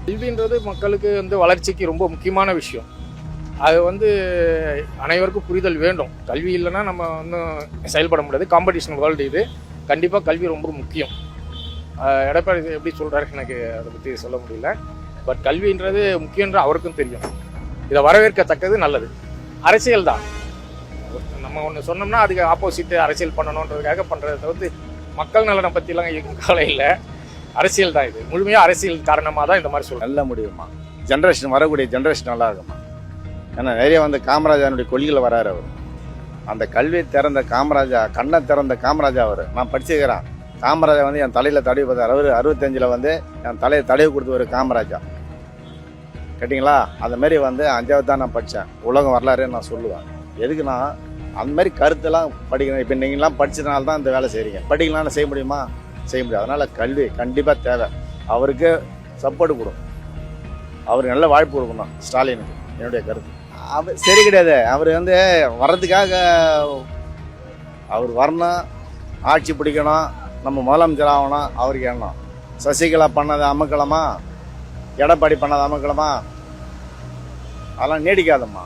கல்வின்றது மக்களுக்கு வளர்ச்சிக்கு ரொம்ப முக்கியமான விஷயம். அது அனைவருக்கும் புரிதல் வேண்டும். கல்வி இல்லைன்னா நம்ம செயல்பட முடியாது. காம்படிஷன் வேர்ல்டு இது. கண்டிப்பாக கல்வி ரொம்ப முக்கியம். எடப்பாடி எப்படி சொல்கிறாரு எனக்கு அதை பற்றி சொல்ல முடியல. பட் கல்வின்றது முக்கியன்ற அவருக்கும் தெரியும். இதை வரவேற்கத்தக்கது, நல்லது. அரசியல் தான். நம்ம ஒன்று சொன்னோம்னா அதுக்கு ஆப்போசிட்டு அரசியல் பண்ணணுன்றதுக்காக பண்ணுறதை தவிர்த்து மக்கள் நலனை பற்றிலாம் கவலை இல்லை. அரசியல் தான் இது. முழுமையாக அரசியல் காரணமாக தான் இந்த மாதிரி சொல்கிறேன். நல்ல முடியுமா, ஜென்ரேஷன் வரக்கூடிய ஜென்ரேஷன் நல்லா இருக்குமா. ஏன்னா நிறைய காமராஜனுடைய கொள்கைகளை வராரு அவர். அந்த கல்வி திறந்த காமராஜா, கண்ணை திறந்த காமராஜா அவர். நான் படிச்சுக்கிறேன். காமராஜா என் தலையில் தடவி பார்த்தார். அவர் 65 என் தலையை தடவி கொடுத்தவர் காமராஜா. கேட்டிங்களா? அந்த மாதிரி 5வது தான் நான் படித்தேன். உலகம் வரலாறு நான் சொல்லுவேன். எதுக்குன்னா அந்த மாதிரி கருத்தெல்லாம் படிக்கணும். இப்போ நீங்களாம் படிச்சதுனால தான் இந்த வேலை செய்கிறீங்க. படிக்கலாம்னு செய்ய முடியுமா? செய்ய முடியாது. அதனால் கல்வி கண்டிப்பாக தேவை. அவருக்கு சப்போர்ட் கொடுக்கும். அவருக்கு நல்ல வாய்ப்பு கொடுக்கணும் ஸ்டாலினுக்கு, என்னுடைய கருத்து. அவர் சரி கிடையாது. அவர் வர்றதுக்காக அவர் வரணும், ஆட்சி பிடிக்கணும், நம்ம முதலமைச்சர் ஆகணும். அவருக்கு எண்ணம். சசிகலா பண்ணதை அமக்கலமா, எடப்பாடி பண்ணதை அமக்கலமா, அதெல்லாம் நீடிக்காதம்மா.